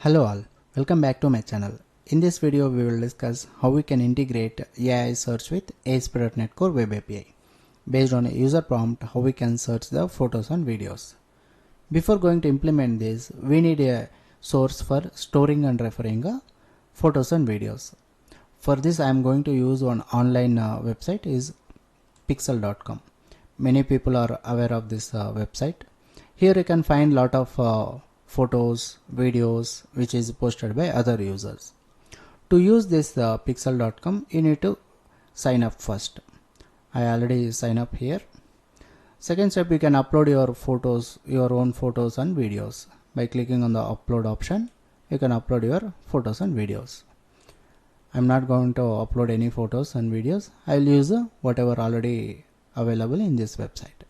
Hello all, welcome back to my channel. In this video we will discuss how we can integrate AI search with ASP.NET Core Web API. Based on a user prompt, how we can search the photos and videos. Before going to implement this, we need a source for storing and referring photos and videos. For this I am going to use one online website is Pexels.com. Many people are aware of this website. Here you can find lot of photos, videos which is posted by other users. To use this Pexels.com, you need to sign up first. I already sign up here. Second step, you can upload your photos, your own photos and videos. By clicking on the upload option, you can upload your photos and videos. I'm not going to upload any photos and videos. I'll use whatever already available in this website.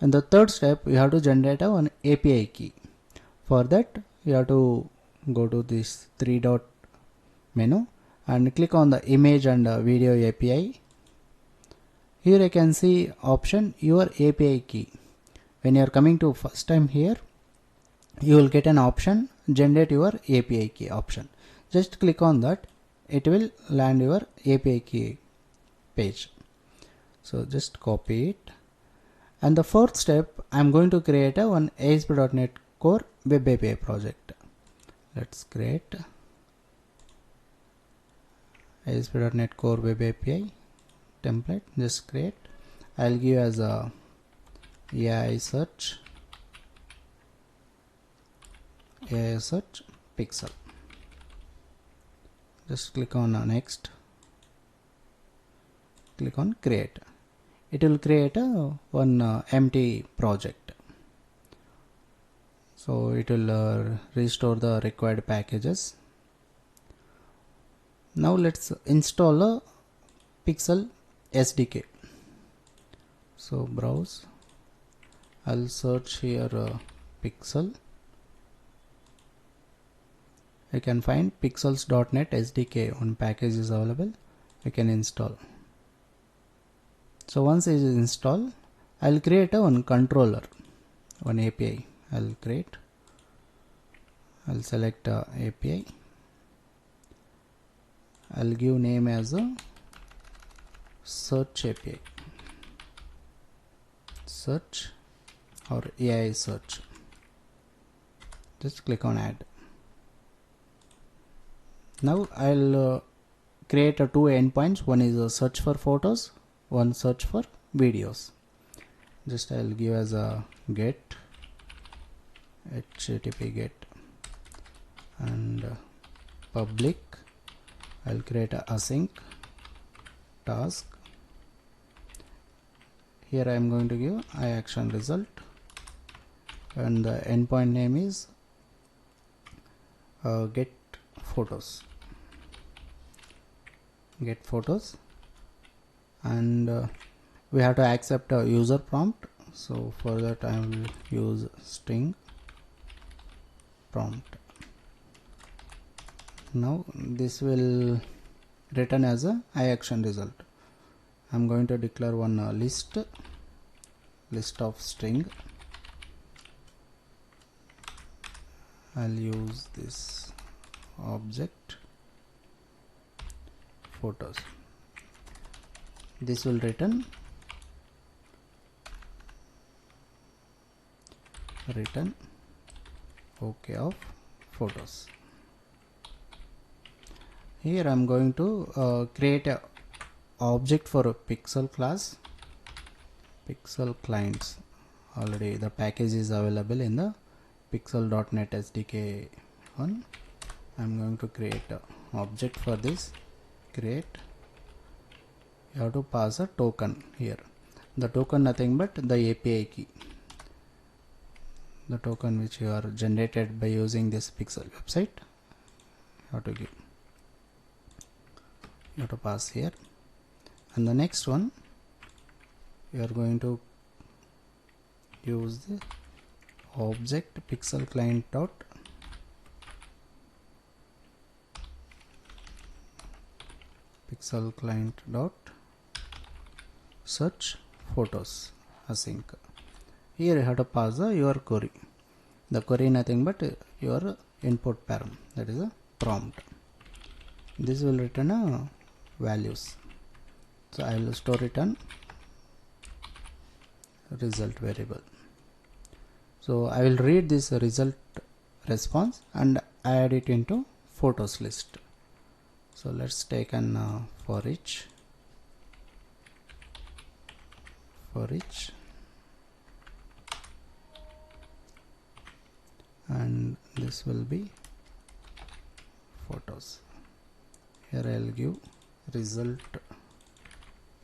And the third step, we have to generate an API key. For that, you have to go to this 3-dot menu and click on the image and video API. Here I can see option your API key. When you are coming to first time here, you will get an option generate your API key option. Just click on that, it will land your API key page. So just copy it. And the fourth step, I am going to create one ASP.NET Core Web API project. Let's create ASP.NET Core Web API template. Just create. I'll give as a AI search pixel. Just click on next. Click on create. It will create one empty project. So it will restore the required packages. Now let's install a Pexels SDK. So browse. I'll search here Pexels. You can find Pexels.NET SDK. One package is available. You can install. So once it is installed, I'll create one controller, one API. I'll create. I'll select API. I'll give name as a search API. Search or AI search. Just click on add. Now I'll create two endpoints. One is a search for photos, one search for videos. Just I'll give as a get http get and public. I'll create a async task. Here I am going to give action result and the endpoint name is get photos and we have to accept a user prompt. So for that I will use string prompt. Now this will return as a action result. I'm going to declare one list of string. I'll use this object photos. This will return OK of photos. Here I am going to create a object for a Pexels class, Pexels clients. Already the package is available in the Pexels.NET SDK one. I am going to create a object for this. Create. You have to pass a token here. The token nothing but the API key. The token which you are generated by using this Pexels website. You have to give. You have to pass here. And the next one, you are going to use the object Pexels client dot search photos async. Here you have to pass your query. The query nothing but your input param, that is a prompt. This will return a values. So I will store it on result variable. So I will read this result response and add it into photos list. So let's take an for each and this will be photos. Here I'll give result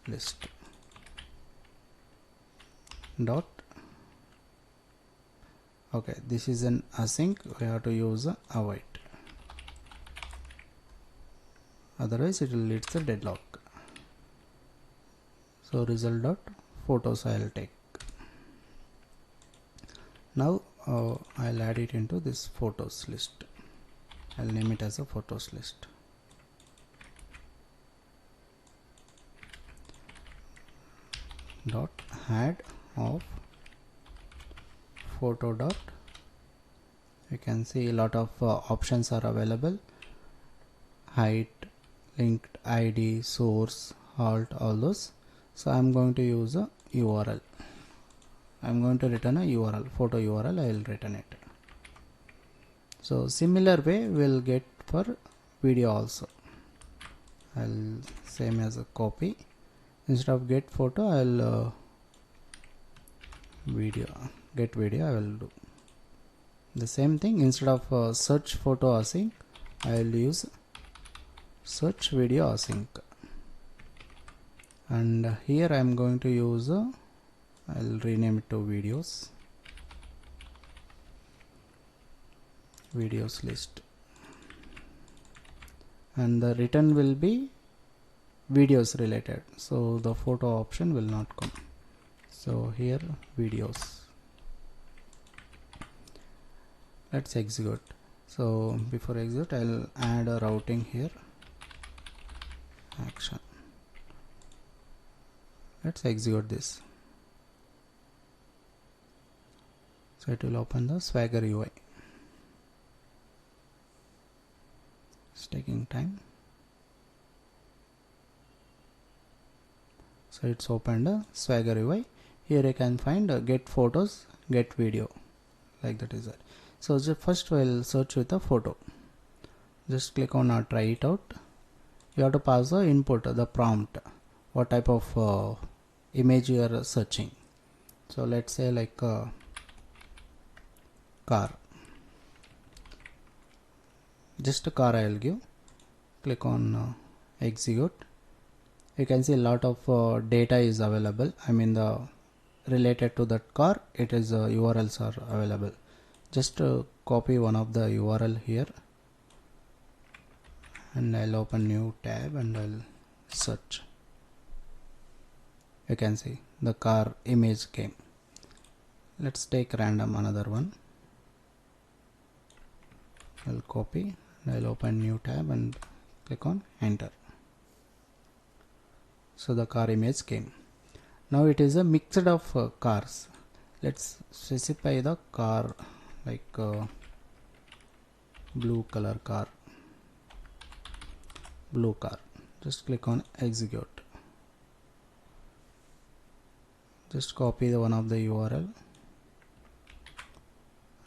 list dot. Okay, this is an async, we have to use a await, otherwise it will lead to deadlock. So result dot photos I will take. Now I'll add it into this photos list. I'll name it as a photos list. Dot add of photo dot. You can see a lot of options are available: height, linked ID, source, alt, all those. So I'm going to use a URL. I'm going to return a URL, photo URL. I will return it. So similar way we'll get for video also. I'll same as a copy. Instead of get photo, I'll get video I will do the same thing. Instead of search photo async, I will use search video async, and here I am going to use I'll rename it to videos list, and the return will be videos related, so the photo option will not come. So here videos. Let's execute. So before execute, I'll add a routing here, action. Let's execute this. So it will open the Swagger UI. It's taking time. So it's opened a Swagger UI. Here you can find get photos, get video, like that is it. So first we'll search with a photo. Just click on try it out. You have to pass the input, the prompt, what type of image you are searching. So let's say like a car. Just a car I will give. Click on execute. You can see a lot of data is available. I mean the related to that car, it is URLs are available. Just copy one of the URL here, and I'll open new tab and I'll search. You can see the car image came. Let's take random another one. I'll copy and I'll open new tab and click on enter. So the car image came. Now it is a mixed of cars. Let's specify the car, like blue color car, blue car. Just click on execute. Just copy the one of the URL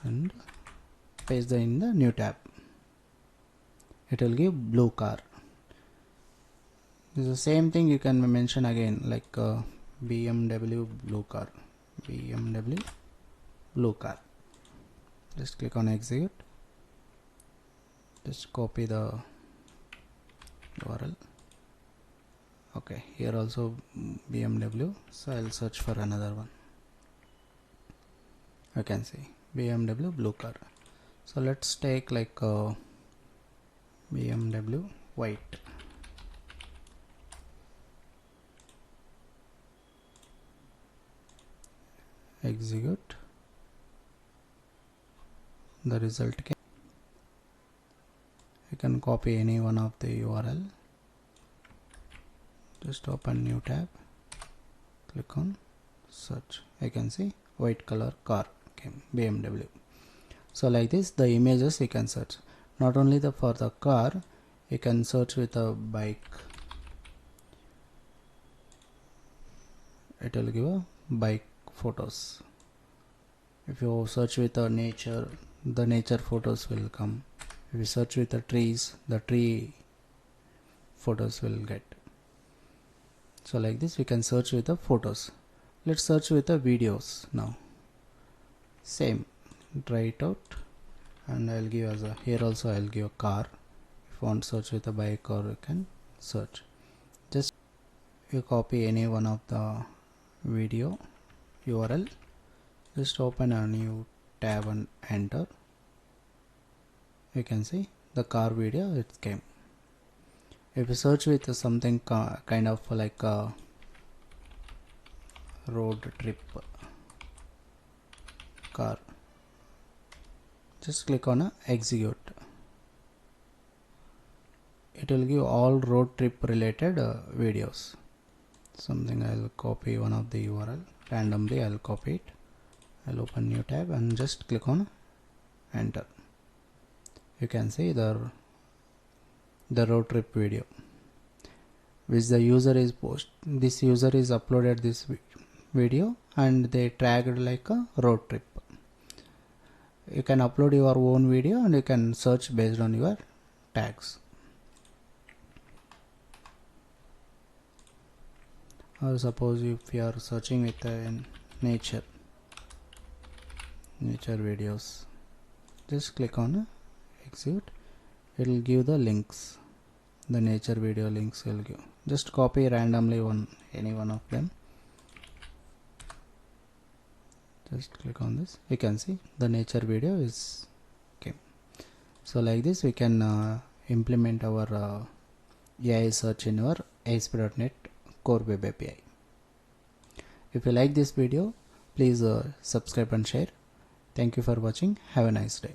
and paste in the new tab. It will give blue car. This is the same thing you can mention again, like BMW blue car, BMW blue car. Just click on execute. Just copy the URL. Okay, here also BMW, so I'll search for another one. You can see BMW blue car. So let's take like BMW white. Execute. The result came. You can copy any one of the URL. Just open new tab, click on search. I can see white color car came, BMW. So like this, the images you can search. Not only for the car, you can search with a bike. It will give a bike photos. If you search with a nature, the nature photos will come. If you search with the trees, the tree photos will get. So like this, we can search with the photos. Let's search with the videos now. Same, try it out, and I'll give as a, here also I'll give a car. If you want to search with a bike, or you can search. Just you copy any one of the video URL, just open a new tab and enter. You can see the car video, it came. If you search with something kind of like a road trip car, just click on execute. It will give all road trip related videos. Something I'll copy one of the URL randomly, I'll copy it, I'll open new tab and just click on enter. You can see the road trip video which the user is this user is uploaded this video and they tagged like a road trip. You can upload your own video and you can search based on your tags. Or suppose if you are searching with nature videos, just click on execute. It will give the links, the nature video links will give. Just copy randomly any one of them. Just click on this. You can see the nature video is came. So like this, we can implement our AI search in our ASP.NET Core Web API. If you like this video, please subscribe and share. Thank you for watching. Have a nice day.